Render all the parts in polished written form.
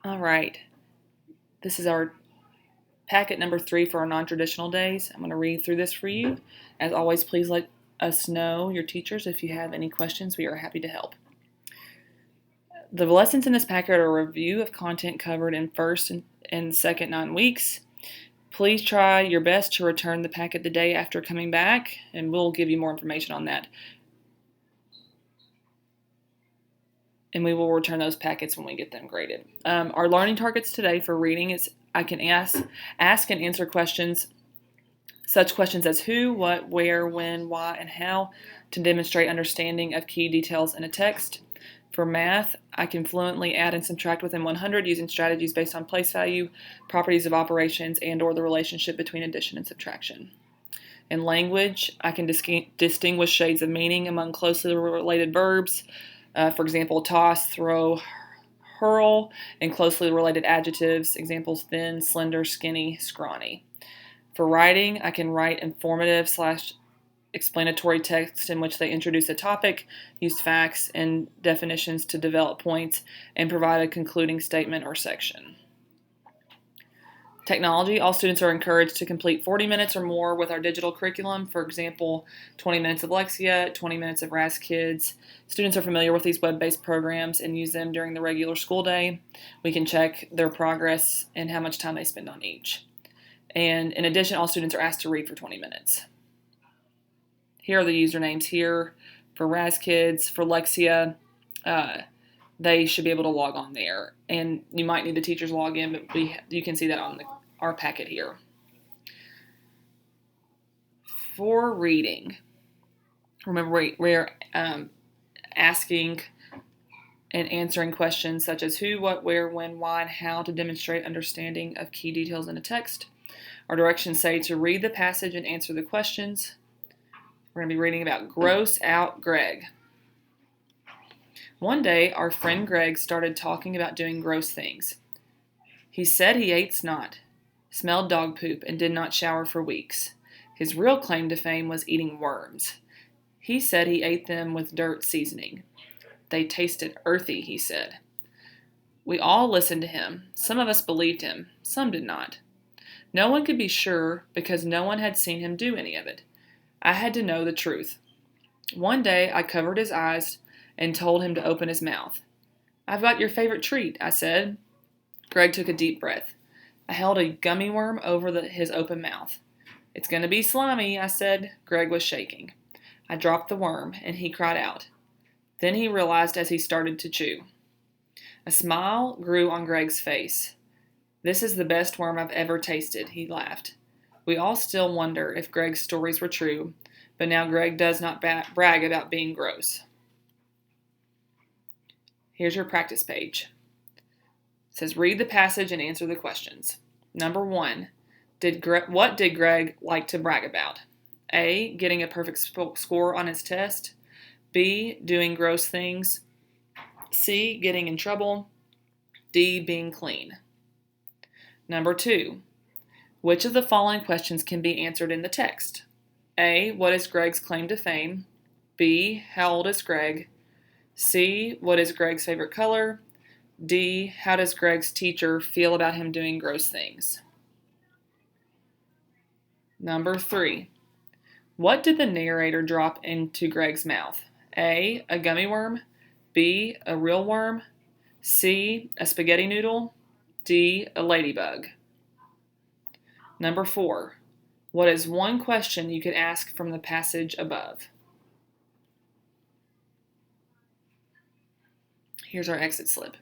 All right, this is our packet number 3 for our non-traditional days. I'm going to read through this for you. As always, please let us know, your teachers, if you have any questions. We are happy to help. The lessons in this packet are a review of content covered in first and second 9 weeks. Please try your best to return the packet the day after coming back, and we'll give you more information on that. And we will return those packets when we get them graded. Our learning targets today for reading is I can ask and answer questions, such questions as who, what, where, when, why, and how, to demonstrate understanding of key details in a text. For math, I can fluently add and subtract within 100 using strategies based on place value, properties of operations, and/or the relationship between addition and subtraction. In language, I can distinguish shades of meaning among closely related verbs. For example, toss, throw, hurl, and closely related adjectives. Examples: thin, slender, skinny, scrawny. For writing, I can write informative / explanatory text in which they introduce a topic, use facts and definitions to develop points, and provide a concluding statement or section. Technology, all students are encouraged to complete 40 minutes or more with our digital curriculum. For example, 20 minutes of Lexia, 20 minutes of Raz Kids. Students are familiar with these web-based programs and use them during the regular school day. We can check their progress and how much time they spend on each. And in addition, all students are asked to read for 20 minutes. Here are the usernames here for Raz Kids. For Lexia, they should be able to log on there. And you might need the teachers log in, but you can see that on our packet here. For reading, remember we're asking and answering questions such as who, what, where, when, why, and how to demonstrate understanding of key details in a text. Our directions say to read the passage and answer the questions. We're going to be reading about Gross Out Greg. One day, our friend Greg started talking about doing gross things. He said he ate snot, smelled dog poop, and did not shower for weeks. His real claim to fame was eating worms. He said he ate them with dirt seasoning. They tasted earthy, he said. We all listened to him. Some of us believed him, some did not. No one could be sure because no one had seen him do any of it. I had to know the truth. One day, I covered his eyes and told him to open his mouth. I've got your favorite treat, I said. Greg took a deep breath. I held a gummy worm over his open mouth. It's going to be slimy, I said. Greg was shaking. I dropped the worm, and he cried out. Then he realized as he started to chew. A smile grew on Greg's face. This is the best worm I've ever tasted, he laughed. We all still wonder if Greg's stories were true, but now Greg does not brag about being gross. Here's your practice page. It says read the passage and answer the questions. Number 1, what did Greg like to brag about? A, getting a perfect score on his test. B, doing gross things. C, getting in trouble. D, being clean. Number 2, which of the following questions can be answered in the text? A, what is Greg's claim to fame? B, how old is Greg? C, what is Greg's favorite color? D, how does Greg's teacher feel about him doing gross things? Number 3, what did the narrator drop into Greg's mouth? A, a gummy worm. B, a real worm. C, a spaghetti noodle. D, a ladybug. Number 4, what is one question you could ask from the passage above? Here's our exit slip.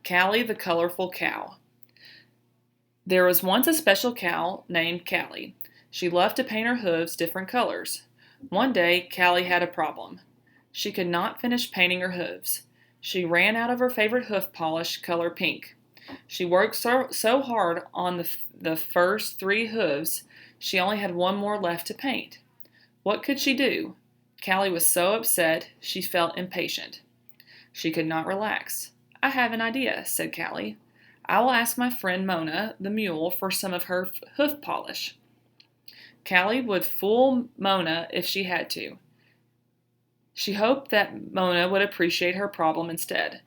Callie the colorful cow. There was once a special cow named Callie. She loved to paint her hooves different colors. One day, Callie had a problem. She could not finish painting her hooves. She ran out of her favorite hoof polish, color pink. She worked so hard on the first 3 hooves, she only had 1 more left to paint. What could she do? Callie was so upset, she felt impatient. She could not relax. I have an idea, said Callie. I will ask my friend Mona, the mule, for some of her hoof polish. Callie would fool Mona if she had to. She hoped that Mona would appreciate her problem instead.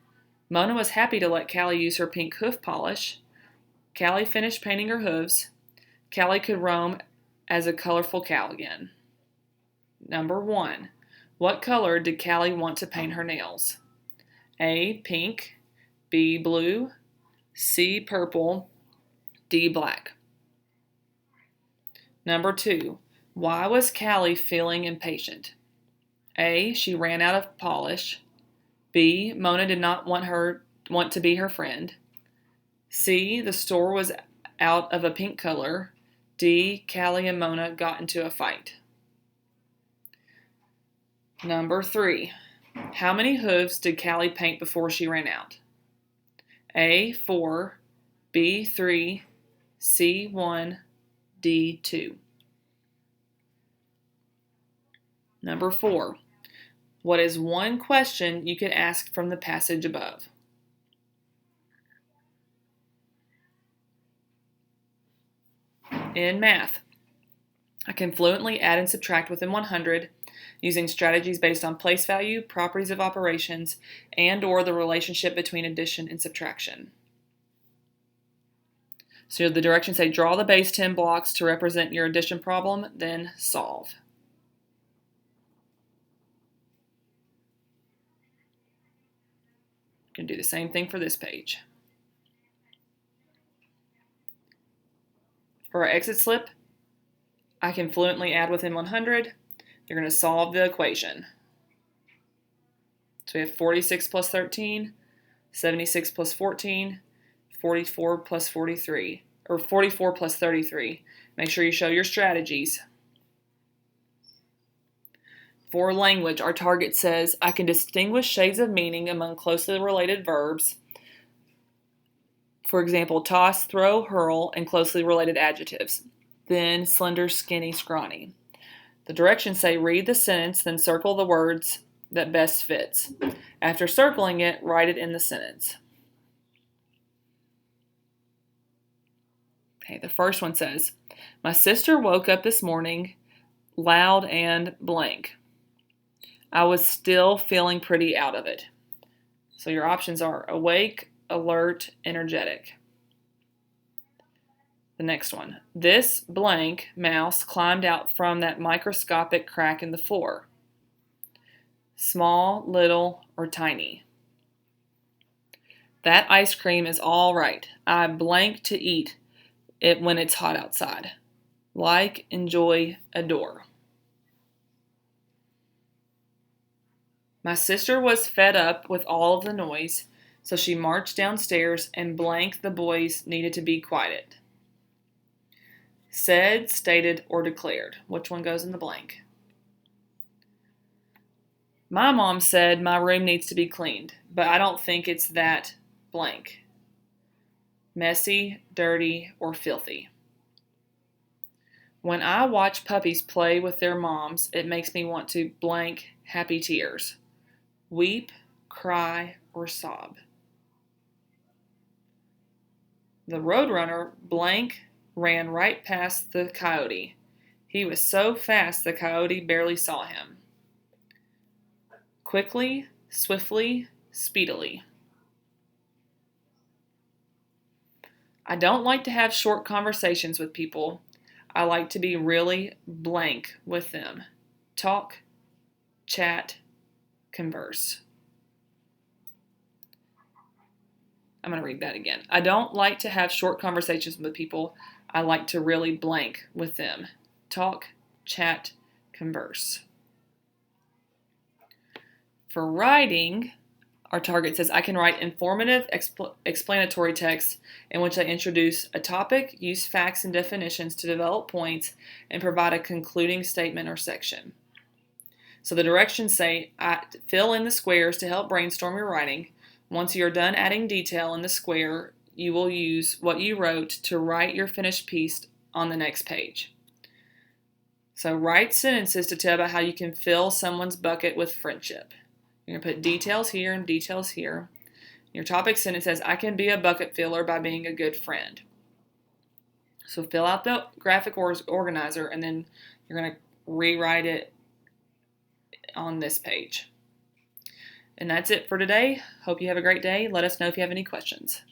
Mona was happy to let Callie use her pink hoof polish. Callie finished painting her hooves. Callie could roam as a colorful cow again. Number 1. What color did Callie want to paint her nails? A. Pink. B. Blue. C. Purple. D. Black. Number 2. Why was Callie feeling impatient? A. She ran out of polish. B. Mona did not want to be her friend. C. The store was out of a pink color. D. Callie and Mona got into a fight. Number 3. How many hooves did Callie paint before she ran out? A. 4. B. 3. C. 1. D. 2. Number 4. What is one question you could ask from the passage above? In math, I can fluently add and subtract within 100 using strategies based on place value, properties of operations, and/or the relationship between addition and subtraction. So the directions say draw the base 10 blocks to represent your addition problem, then solve. You can do the same thing for this page. For our exit slip, I can fluently add within 100. You're going to solve the equation. So we have 46 plus 13, 76 plus 14, 44 plus 43, or 44 plus 33. Make sure you show your strategies. For language, our target says, I can distinguish shades of meaning among closely related verbs. For example, toss, throw, hurl, and closely related adjectives. Thin, slender, skinny, scrawny. The directions say read the sentence, then circle the words that best fits. After circling it, write it in the sentence. Okay, the first one says, my sister woke up this morning loud and blank. I was still feeling pretty out of it. So your options are awake, alert, energetic. The next one. This blank mouse climbed out from that microscopic crack in the floor. Small, little, or tiny. That ice cream is all right. I blank to eat it when it's hot outside. Like, enjoy, adore. My sister was fed up with all of the noise, so she marched downstairs and blank the boys needed to be quieted. Said, stated, or declared. Which one goes in the blank? My mom said my room needs to be cleaned, but I don't think it's that blank. Messy, dirty, or filthy. When I watch puppies play with their moms, it makes me want to blank happy tears. Weep, cry, or sob. The roadrunner blank ran right past the coyote. He was so fast the coyote barely saw him. Quickly, swiftly, speedily. I don't like to have short conversations with people. I like to be really blank with them. Talk, chat, converse. I'm going to read that again. I don't like to have short conversations with people. I like to really blank with them. Talk, chat, converse. For writing, our target says I can write informative explanatory text in which I introduce a topic, use facts and definitions to develop points, and provide a concluding statement or section. So the directions say fill in the squares to help brainstorm your writing. Once you're done adding detail in the square, you will use what you wrote to write your finished piece on the next page. So write sentences to tell about how you can fill someone's bucket with friendship. You're going to put details here and details here. Your topic sentence says, I can be a bucket filler by being a good friend. So fill out the graphic organizer and then you're going to rewrite it on this page. And that's it for today. Hope you have a great day. Let us know if you have any questions.